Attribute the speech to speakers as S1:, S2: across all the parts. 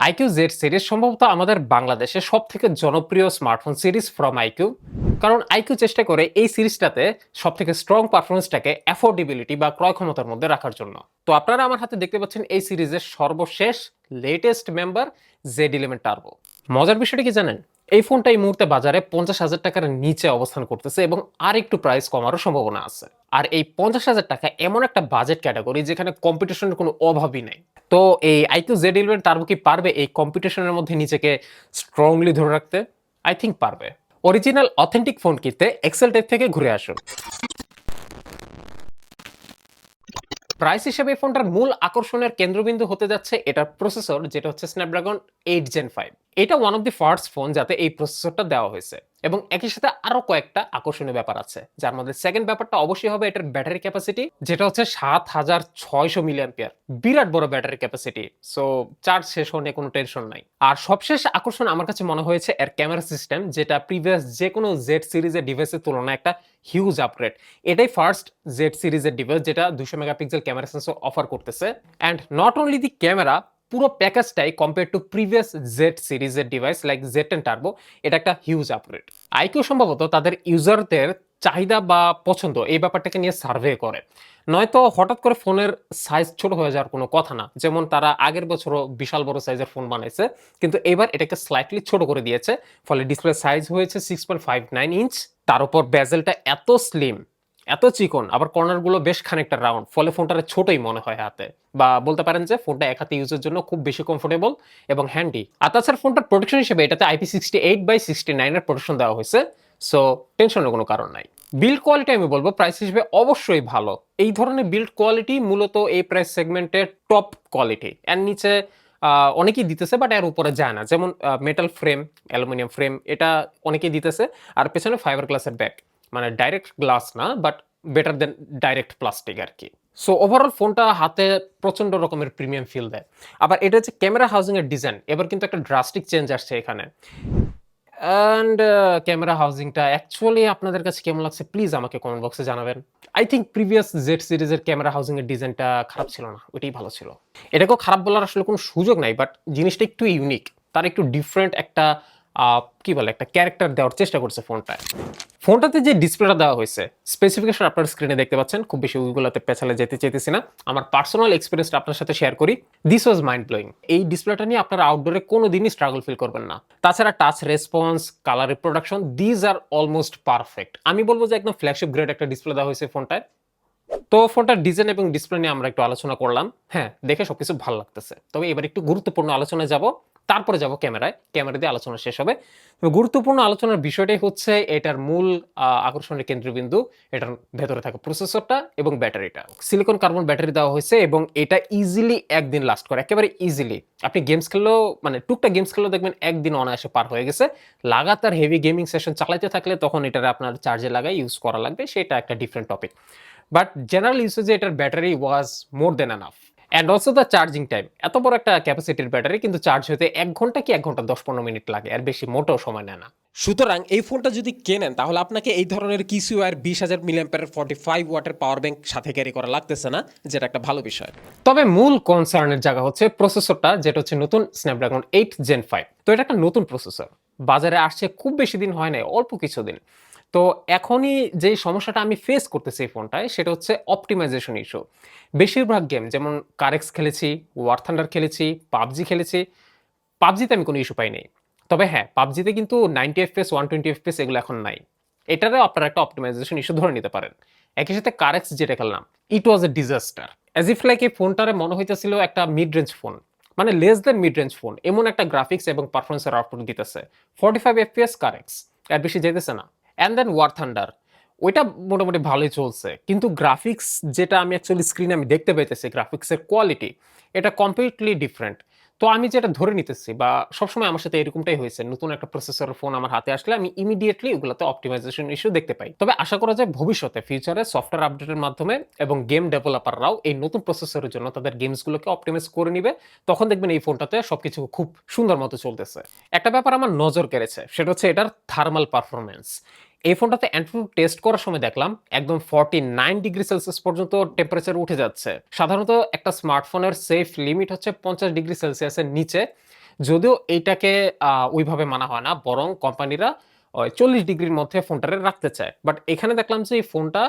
S1: IQ Z series সম্ভবত আমাদের বাংলাদেশে সব থেকে জনপ্রিয় স্মার্টফোন সিরিজ ফ্রম আইকিউ। কারণ আইকিউ চেষ্টা করে এই সিরিজটাতে সব থেকে স্ট্রং পারফরমেন্সটাকে অ্যাফোর্ডেবিলিটি বা ক্রয় ক্ষমতার মধ্যে রাখার জন্য। তো আপনারা আমার হাতে দেখতে পাচ্ছেন এই সিরিজের সর্বশেষ লেটেস্ট মেম্বার Z11 টার্বো। মজার বিষয়টা কি জানেন, এই ফোনটা এই মুহূর্তে বাজারে 50,000 টাকার নিচে অবস্থান করতেছে এবং আর একটু প্রাইস কমারও সম্ভাবনা আছে। আর এই 50,000 টাকা এমন একটা বাজেট ক্যাটাগরি যেখানে কম্পিটিশনের কোনো অভাবই নাই। তো এই আইকিউ Z11 টার্বো কি পারবে এই কম্পিটিশনের মধ্যে নিজেকে স্ট্রংলি ধরে রাখতে? আই থিঙ্ক পারবে। অরিজিনাল অথেন্টিক ফোন কিনতে এক্সেল টেক থেকে ঘুরে আসুন। প্রাইস হিসেবে এই ফোনটার মূল আকর্ষণের কেন্দ্রবিন্দু হতে যাচ্ছে এটার প্রসেসর, যেটা হচ্ছে স্ন্যাপড্রাগন 8 Gen 5। এটা one of the first phone যাতে এই প্রসেসরটা দেওয়া হয়েছে, এবং একই সাথে আরো কয়েকটা আকর্ষণীয় ব্যাপার আছে, যার মধ্যে সেকেন্ড ব্যাপারটা অবশ্যই হবে এটার ব্যাটারি ক্যাপাসিটি, যেটা হচ্ছে 7600 mAh। বিরাট বড় ব্যাটারি ক্যাপাসিটি, সো চার্জ শেষ হওয়া কোনো টেনশন নাই। আর সবশেষ আকর্ষণ আমার কাছে মনে হয়েছে এর ক্যামেরা সিস্টেম, যেটা প্রিভিয়াস যে কোনো জেড সিরিজের ডিভাইসের তুলনায় একটা হিউজ আপগ্রেড। এটাই ফার্স্ট জেড সিরিজের ডিভাইস যেটা 200 মেগাপিক্সেল ক্যামেরা সেন্সর অফার করতেছে। And not only the camera, পুরো প্যাকেজটাই কম্পেয়ার টু প্রিভিয়াস জেড সিরিজের ডিভাইস লাইক Z10 টার্বো, এটা একটা হিউজ আপগ্রেড। আইকিউ সম্ভবত তাদের ইউজারদের চাহিদা বা পছন্দ এই ব্যাপারটাকে নিয়ে সার্ভে করে, নয়তো হঠাৎ করে ফোনের সাইজ ছোট হয়ে যাওয়ার কোনো কথা না। যেমন তারা আগের বছরও বিশাল বড় সাইজের ফোন বানাইছে, কিন্তু এবার এটাকে স্লাইটলি ছোট করে দিয়েছে, ফলে ডিসপ্লে সাইজ হয়েছে 6.59 ইঞ্চ। তার উপর বেজেলটা এত স্লিম, এত চিকন, আবার কর্নারগুলো বেশ খানিকটা রাউন্ড, ফলে ফোনটার ছোটই মনে হয় হাতে। বা বলতে পারেন যে ফোনটা এক হাতে ইউজের জন্য খুব বেশি কমফোর্টেবল এবং হ্যান্ডি। আর তাছাড়া ফোনটার প্রোটেকশন হিসেবে এটাতে IP68/69 এর প্রোটেকশন দেওয়া হয়েছে, সো টেনশনের কোনো কারণ নাই। বিল্ড কোয়ালিটি আমি বলবো প্রাইস হিসেবে অবশ্যই ভালো। এই ধরনের বিল্ড কোয়ালিটি মূলত এই প্রাইস সেগমেন্টের টপ কোয়ালিটি। এর নিচে অনেকেই দিতেছে, বাট এর উপরে যায় না। যেমন মেটাল ফ্রেম, অ্যালুমিনিয়াম ফ্রেম, এটা অনেকেই দিতেছে। আর পেছনে ফাইবার গ্লাসের ব্যাক, মানে ডাইরেক্ট গ্লাস না, but better than direct plastic আর কি। সো ওভারঅল ফোনটা হাতে প্রচন্ড রকমের প্রিমিয়াম ফিল দেয়। আবার এটা হচ্ছে ক্যামেরা হাউজিং এর ডিজাইন, এবার কিন্তু একটা ড্রাস্টিক চেঞ্জ আসছে এখানে। অ্যান্ড ক্যামেরা হাউজিংটা অ্যাকচুয়ালি আপনাদের কাছে কেমন লাগছে প্লিজ আমাকে কমেন্ট বক্সে জানাবেন। আই থিঙ্ক প্রিভিয়াস জেড সিরিজের ক্যামেরা হাউজিং এর ডিজাইনটা খারাপ ছিল না, ওইটাই ভালো ছিল। এটাকেও খারাপ বলার আসলে কোনো সুযোগ নাই, বাট জিনিসটা একটু ইউনিক, তার একটু ডিফারেন্ট একটা কি বলে একটা ক্যারেক্টার দেওয়ার চেষ্টা করছে ফোনটায়। ফোনটাতে যে ডিসপ্লেটা দেওয়া হয়েছে, স্পেসিফিকেশন আপনার স্ক্রিনে দেখতে পাচ্ছেন, খুব বেশি ওইগুলোতে পেছালে যেতে চাইতেছি না। আমার পার্সোনাল এক্সপিরিয়েন্সটা আপনার সাথে শেয়ার করি। This was mind blowing. এই ডিসপ্লেটা নিয়ে আপনারা আউটডোরে কোনো দিনই স্ট্রাগল ফিল করবেন না। তাছাড়া touch response, colour reproduction, these are almost perfect. আমি বলবো যে একদম ফ্ল্যাগশিপ গ্রেড একটা ডিসপ্লে দেওয়া হয়েছে ফোনটায়। তো ফোনটার ডিজাইন এবং ডিসপ্লে নিয়ে আমরা একটু আলোচনা করলাম। হ্যাঁ, দেখে সবকিছু ভালো লাগতেছে, তবে এবার একটু গুরুত্বপূর্ণ আলোচনায় যাব, তারপরে যাব ক্যামেরায়। ক্যামেরা দিয়ে আলোচনা শেষ হবে। গুরুত্বপূর্ণ আলোচনার বিষয়টাই হচ্ছে এটার মূল আকর্ষণের কেন্দ্রবিন্দু, এটার ভেতরে থাকা প্রসেসরটা এবং ব্যাটারিটা। সিলিকন কার্বন ব্যাটারি দেওয়া হয়েছে এবং এটা ইজিলি একদিন লাস্ট করে, একেবারে ইজিলি। আপনি গেমস খেললেও, মানে টুকটাক গেমস খেললেও দেখবেন একদিন অনায়াসে পার হয়ে গেছে। লাগাতার হেভি গেমিং সেশন চালাইতে থাকলে তখন এটা আপনার চার্জে লাগাই ইউজ করা লাগবে, সেটা একটা ডিফারেন্ট টপিক। বাট জেনারেল ইউসেজে এটার battery was more than enough. And also the charging time. এত বড় একটা ক্যাপাসিটির ব্যাটারি, কিন্তু চার্জ হতে 1 ঘন্টা কি 1 ঘন্টা 10-15 মিনিট লাগে, আর বেশি মোটেও সময় নেয় না।
S2: সুতরাং এই ফোনটা যদি কেনেন তাহলে আপনাকে এই ধরনের কিছু আর 20,000 মিলিঅ্যাম্পিয়ারের 45 ওয়াটের পাওয়ার ব্যাংক সাথে ক্যারি করা লাগতেছে না, যেটা একটা ভালো বিষয়।
S1: তবে মূল কনসার্নের জায়গা হচ্ছে প্রসেসরটা, যেটা হচ্ছে নতুন স্ন্যাপড্রাগন 8 Gen 5। তো এটা একটা নতুন প্রসেসর, বাজারে আসছে খুব বেশি দিন হয় নাই, অল্প কিছুদিন। তো এখনই যে সমস্যাটা আমি ফেস করতেছি এই ফোনটায়, সেটা হচ্ছে অপটিমাইজেশন ইস্যু। বেশিরভাগ গেম, যেমন কারেক্স খেলেছি, ওয়ার থান্ডার খেলেছি, পাবজি খেলেছি, পাবজিতে আমি কোনো ইস্যু পাইনি। তবে হ্যাঁ, পাবজিতে কিন্তু 90 এফপিএস, 120 এফপিএস এগুলো এখন নাই। এটারও আপনারা একটা অপটিমাইজেশন ইস্যু ধরে নিতে পারেন। একই সাথে কারেক্স যেটা খেললাম, it was a disaster. As if like এই ফোনটারে মনে হইতেছিল একটা মিড রেঞ্জ ফোন, মানে less than mid range phone, এমন একটা গ্রাফিক্স এবং পারফরমেন্সের আউটপুট দিতেছে। 45 এফপিএস কারেক্স, এর বেশি যেতেছে না। অ্যান্ড দেন ওয়ার থান্ডার, ওইটা মোটামুটি ভালোই চলছে, কিন্তু গ্রাফিক্স যেটা আমি অ্যাকচুয়ালি স্ক্রিনে আমি দেখতে পাইতেছি, গ্রাফিক্সের কোয়ালিটি এটা কমপ্লিটলি ডিফারেন্ট। তো আমি যেটা ধরে নিতেছি, বা সবসময় আমার সাথে এরকমটাই হয়েছে, নতুন একটা প্রসেসর ফোন আমার হাতে আসলে আমি ইমিডিয়েটলি ওগুলোতে অপটিমাইজেশন ইস্যু দেখতে পাই। তবে আশা করা যায় ভবিষ্যতে ফিউচারে সফটওয়্যার আপডেটের মাধ্যমে এবং গেম ডেভেলপাররাও এই নতুন প্রসেসরের জন্য তাদের গেমসগুলোকে অপটিমাইজ করে নিবে, তখন দেখবেন এই ফোনটাতে সবকিছু খুব সুন্দর মতো চলতেছে। একটা ব্যাপার আমার নজর কেড়েছে, সেটা হচ্ছে এটার থার্মাল পারফরমেন্স। এই ফোনটাতে অ্যান্ট্রু টেস্ট করার সময় দেখলাম একদম 49 ডিগ্রি সেলসিয়াস পর্যন্ত টেম্পারেচার উঠে যাচ্ছে। সাধারণত একটা স্মার্টফোনের সেফ লিমিট হচ্ছে 50 ডিগ্রি সেলসিয়াসের নিচে যদিও এইটাকে ওইভাবে মানা হয় না, বরং কোম্পানিরা ওই 40 ডিগ্রির মধ্যে ফোনটারে রাখতে চায়। বাট এখানে দেখলাম যে এই ফোনটা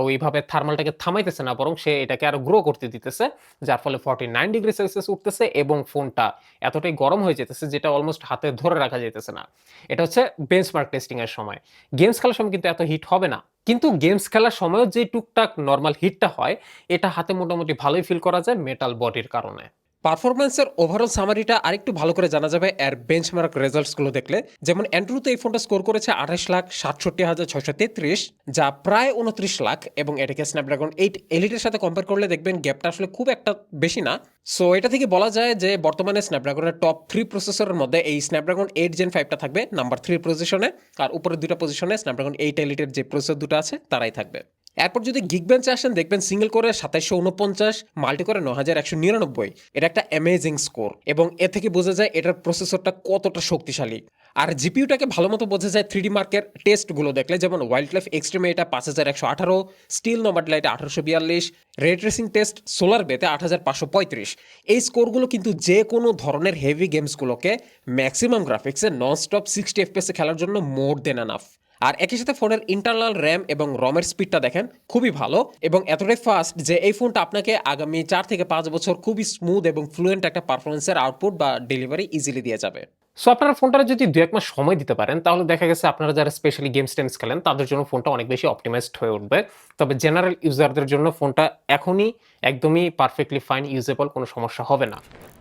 S1: ওইভাবে থার্মালটাকে থামাইতেছে না, বরং সে এটাকে আরো গ্রো করতে দিতেছে, যার ফলে 49 ডিগ্রি সেলসিয়াস উঠতেছে এবং ফোনটা এতটাই গরম হয়ে যেতেছে যেটা অলমোস্ট হাতে ধরে রাখা যেতেছে না। এটা হচ্ছে বেঞ্চমার্ক টেস্টিং এর সময়। গেমস খেলার সময় কিন্তু এত হিট হবে না, কিন্তু গেমস খেলার সময়ও যে টুকটাক নর্মাল হিটটা হয় এটা হাতে মোটামুটি ভালোই ফিল করা যায় মেটাল বডির কারণে।
S2: পারফরম্যান্সের ওভারঅল সামারিটা আরেকটু ভালো করে জানা যাবে এর বেঞ্চমার্ক রেজাল্টসগুলো দেখলে। যেমন অ্যান্ড্রুতে এই ফোনটা স্কোর করেছে 28,67,633, যা প্রায় 29 লাখ, এবং এটাকে স্ন্যাপড্রাগন 8 এলিটের সাথে কম্পেয়ার করলে দেখবেন গ্যাপটা আসলে খুব একটা বেশি না। সো এটা থেকে বলা যায় যে বর্তমানে স্ন্যাপড্রাগনের টপ 3 প্রসেসরের মধ্যে এই স্ন্যাপড্রাগন 8 জেন 5টা থাকবে নাম্বার 3 পজিশনে, আর উপরের দুটা পজিশনে স্ন্যাপড্রাগন 8 এলিটের যে প্রসেসর দুটো আছে তারাই থাকবে। এরপর যদি গিগবেঞ্চে আসেন দেখবেন সিঙ্গেল করে 2749, মাল্টি করে 9199। এটা একটা অ্যামেজিং স্কোর, এবং এ থেকে বোঝা যায় এটার প্রসেসরটা কতটা শক্তিশালী। আর জিপিইউটাকে ভালো মতো বোঝা যায় 3D মার্কের টেস্টগুলো দেখলে, যেমন ওয়াইল্ড লাইফ এক্সট্রিমে এটা 5118, স্টিল নোমাড লাইটে 1842, রে ট্রেসিং টেস্ট সোলার বেতে 8535। এই স্কোরগুলো কিন্তু যে কোনো ধরনের হেভি গেমসগুলোকে ম্যাক্সিমাম গ্রাফিক্সে ননস্টপ 60 এফপিএসে খেলার জন্য মোর দেন এনাফ। আর একই সাথে ফোনের ইন্টারনাল র্যাম এবং রমের স্পিডটা দেখেন খুবই ভালো, এবং এতটাই ফাস্ট যে এই ফোনটা আপনাকে আগামী 4 থেকে 5 বছর খুবই স্মুথ এবং ফ্লুয়েন্ট একটা পারফরমেন্সের আউটপুট বা ডেলিভারি ইজিলি দিয়ে যাবে।
S1: সো আপনারা ফোনটারে যদি 2-1 মাস সময় দিতে পারেন তাহলে দেখা গেছে আপনারা যারা স্পেশালি গেমস টেমস খেলেন তাদের জন্য ফোনটা অনেক বেশি অপটিমাইজড হয়ে উঠবে। তবে জেনারেল ইউজারদের জন্য ফোনটা এখনই একদমই পারফেক্টলি ফাইন ইউজেবল, কোনো সমস্যা হবে না।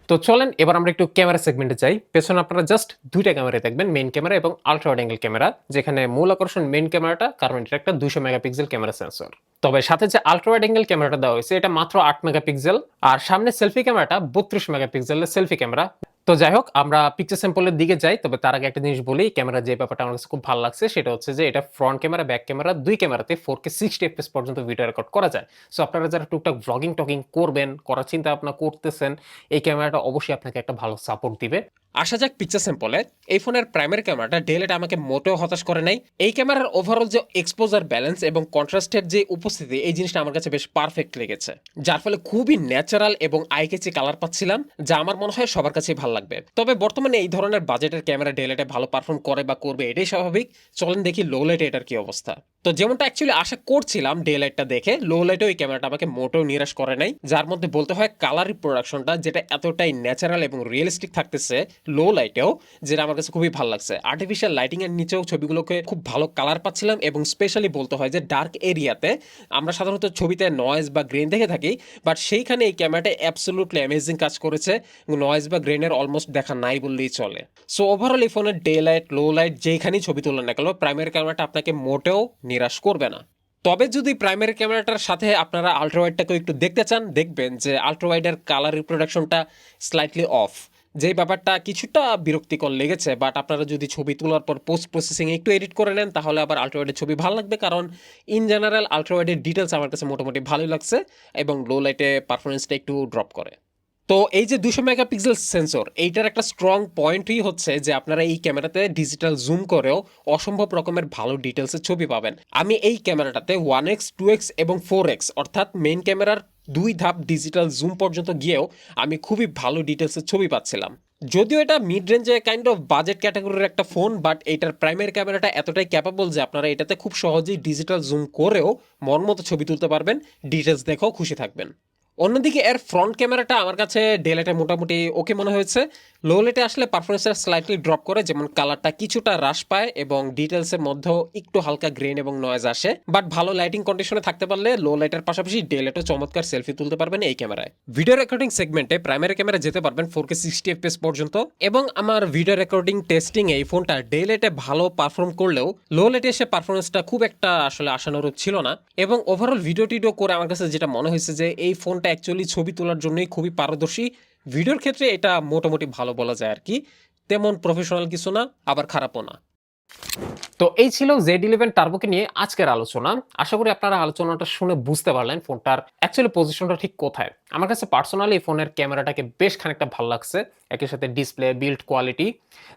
S1: তো চলেন এবার আমরা একটু ক্যামেরা সেগমেন্টে যাই। পেছনে আপনারা জাস্ট দুইটা ক্যামেরা দেখবেন, মেইন ক্যামেরা এবং আলট্রা ওয়াইড অ্যাঙ্গেল ক্যামেরা, যেখানে মূল আকর্ষণ মেইন ক্যামেরাটা, কারণ এটা একটা 200 মেগাপিক্সেল ক্যামেরা সেন্সর। তবে সাথে যে আলট্রা ওয়াইড অ্যাঙ্গেল ক্যামেরাটা দেওয়া হয়েছে এটা মাত্র 8 মেগাপিক্সেল, আর সামনে সেলফি ক্যামেরাটা 32 মেগাপিক্সেলের সেলফি ক্যামেরা। তো যাই হোক, আমরা পিকচার স্যাম্পলের দিকে যাই। তবে তার আগে একটা জিনিস বলি, ক্যামেরা যে ব্যাপারটা আমার কাছে খুব ভালো লাগছে সেটা হচ্ছে যে এটা ফ্রন্ট ক্যামেরা ব্যাক ক্যামেরা দুই ক্যামেরাতে 4K 60 এফপিএস পর্যন্ত ভিডিও রেকর্ড করা যায়। সো আপনারা যারা টুকটাক ব্লগিং টকিং করবেন, করার চিন্তা ভাবনা করতেছেন, এই ক্যামেরাটা অবশ্যই আপনাকে একটা ভালো সাপোর্ট দিবে।
S2: আসা যাক পিকচার স্যাম্পলে। এই ফোনের প্রাইমারি ক্যামেরাটা ডেলেটা আমাকে মোটেও হতাশ করে নাই। এই ক্যামেরার ওভারঅল যে এক্সপোজার ব্যালেন্স এবং কন্ট্রাস্টের যে উপস্থিতি, এই জিনিসটা আমার কাছে বেশ পারফেক্ট লেগেছে, যার ফলে খুবই ন্যাচারাল এবং আইকেচি কালার পাচ্ছিলাম, যা আমার মনে হয় সবার কাছেই ভালো লাগবে। তবে বর্তমানে এই ধরনের বাজেটের ক্যামেরা ডেলেটে ভালো পারফর্ম করে বা করবে এটাই স্বাভাবিক। চলেন দেখি লো লাইটে এটার কি অবস্থা। তো যেমনটা অ্যাকচুয়ালি আশা করছিলাম ডে লাইটটা দেখে, লো লাইটেও এই ক্যামেরাটা আমাকে মোটেও নিরাশ করে নাই, যার মধ্যে বলতে হয় কালার রিপ্রোডাকশনটা যেটা এতটাই ন্যাচারাল এবং রিয়েলিস্টিক থাকতেছে লো লাইটেও, যেটা আমার কাছে খুবই ভালো লাগছে। আর্টিফিশিয়াল লাইটিং এর নিচেও ছবিগুলোকে খুব ভালো কালার পাচ্ছিলাম, এবং স্পেশালি বলতে হয় যে ডার্ক এরিয়াতে আমরা সাধারণত ছবিতে নয়েজ বা গ্রেন দেখে থাকি, বাট সেইখানে এই ক্যামেরাটা অ্যাবসলুটলি অ্যামেজিং কাজ করেছে, নয়েজ বা গ্রেনের অলমোস্ট দেখা নাই বললেই চলে। সো ওভারঅল এই ফোনের ডে লাইট লো লাইট যেখানেই ছবি তোলেন না কেন, প্রাইমারি ক্যামেরাটা আপনাকে মোটেও নিরাশ করবে না। তবে যদি প্রাইমারি ক্যামেরাটার সাথে আপনারা আল্ট্রাওয়াইডটাকেও একটু দেখতে চান, দেখবেন যে আল্ট্রাওয়াইডের কালার রিপ্রোডাকশনটা স্লাইটলি অফ, যেই ব্যাপারটা কিছুটা বিরক্তিকর লেগেছে। বাট আপনারা যদি ছবি তোলার পর পোস্ট প্রসেসিং একটু এডিট করে নেন তাহলে আবার আল্ট্রাওয়াইডের ছবি ভালো লাগবে, কারণ ইন জেনারেল আল্ট্রাওয়াইডের ডিটেলস আমার কাছে মোটামুটি ভালোই লাগছে, এবং লো লাইটে পারফরমেন্সটা একটু ড্রপ করে। তো এই যে 200 মেগাপিক্সেল সেন্সর, এইটার একটা স্ট্রং পয়েন্টই হচ্ছে যে আপনারা এই ক্যামেরাতে ডিজিটাল জুম করেও অসম্ভব রকমের ভালো ডিটেলসের ছবি পাবেন। আমি এই ক্যামেরাটাতে 1x 2x এবং 4x অর্থাৎ মেইন ক্যামেরার 2 ধাপ ডিজিটাল জুম পর্যন্ত গিয়েও আমি খুবই ভালো ডিটেলসের ছবি পাচ্ছিলাম। যদিও এটা মিড রেঞ্জে কাইন্ড অফ বাজেট ক্যাটাগরির একটা ফোন, বাট এটার প্রাইমারি ক্যামেরাটা এতটাই ক্যাপাবল যে আপনারা এটাতে খুব সহজেই ডিজিটাল জুম করেও মন মতো ছবি তুলতে পারবেন, ডিটেলস দেখেও খুশি থাকবেন। অন্যদিকে এর ফ্রন্ট ক্যামেরাটা আমার কাছে ডেলাইটে মোটামুটি ওকে মনে হয়েছে। লো লাইটে আসলে পারফরমেন্সটা স্লাইটলি ড্রপ করে, যেমন কালারটা কিছুটা হ্রাস পায় এবং ডিটেলসের মধ্যেও একটু হালকা গ্রেন এবং নয়েজ আসে। বাট ভালো লাইটিং কন্ডিশনে থাকতে পারলে লো লাইটের পাশাপাশি ডেলাইটও চমৎকার সেলফি তুলতে পারবেন এই ক্যামেরায়। ভিডিও রেকর্ডিং সেগমেন্টে প্রাইমারি ক্যামেরা যেতে পারবেন 4K 60 এফপিএস পর্যন্ত, এবং আমার ভিডিও রেকর্ডিং টেস্টিং এই ফোনটা ডেলাইটে ভালো পারফর্ম করলেও লো লাইটে এসে পারফরমেন্সটা খুব একটা আসলে আশানুরূপ ছিল না। এবং ওভারঅল ভিডিও টিডিও করে আমার কাছে যেটা মনে হয়েছে যে এই ফোনটা অ্যাকচুয়ালি ছবি তোলার জন্যই খুবই পারদর্শী। ভিডিওর ক্ষেত্রে এটা মোটামুটি ভালো বলা যায় আর কি, তেমন প্রফেশনাল কিছু না, আবার খারাপও না।
S1: তো এই ছিল Z11 টার্বোকে নিয়ে আজকের আলোচনা। আশা করি আপনারা আলোচনাটা শুনে বুঝতে পারলেন ফোনটার অ্যাকচুয়ালি পজিশনটা ঠিক কোথায়। আমার কাছে পার্সোনালি এই ফোনের ক্যামেরাটাকে বেশ খানিকটা ভালো লাগছে, একই সাথে ডিসপ্লে বিল্ড কোয়ালিটি,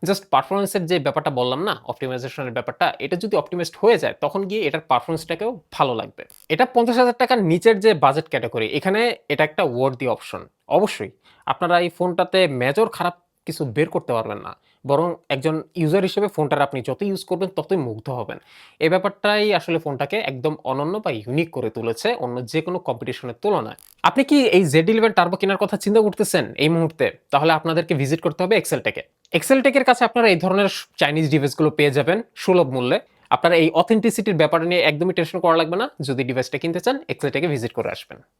S1: জাস্ট পারফরমেন্সের যে ব্যাপারটা বললাম না, অপটিমাইজেশনের ব্যাপারটা, এটা যদি অপটিমাইজড হয়ে যায় তখন গিয়ে এটার পারফরমেন্সটাকেও ভালো লাগবে। এটা 50,000 টাকার নিচের যে বাজেট ক্যাটাগরি, এখানে এটা একটা ওয়ার্থি অপশন। অবশ্যই আপনারা এই ফোনটাতে মেজর খারাপ কিছু বের করতে পারবেন না, বরং একজন ইউজার হিসেবে ফোনটার আপনি যত ইউজ করবেন ততই মুগ্ধ হবেন। এই ব্যাপারটাই আসলে ফোনটাকে একদম অনন্য বা ইউনিক করে তুলেছে অন্য যে কোনো কম্পিটিশনের তুলনায়। আপনি কি এই Z11 টার্বো কেনার কথা চিন্তা করতেছেন এই মুহূর্তে? তাহলে আপনাদেরকে ভিজিট করতে হবে এক্সেলটেকে। এক্সেলটেকের কাছে আপনারা এই ধরনের চাইনিজ ডিভাইসগুলো পেয়ে যাবেন সুলভ মূল্যে। আপনারা এই অথেন্টিসিটির ব্যাপার নিয়ে একদমই টেনশন করা লাগবে না। যদি ডিভাইসটা কিনতে চান এক্সেলটেকে ভিজিট করে আসবেন।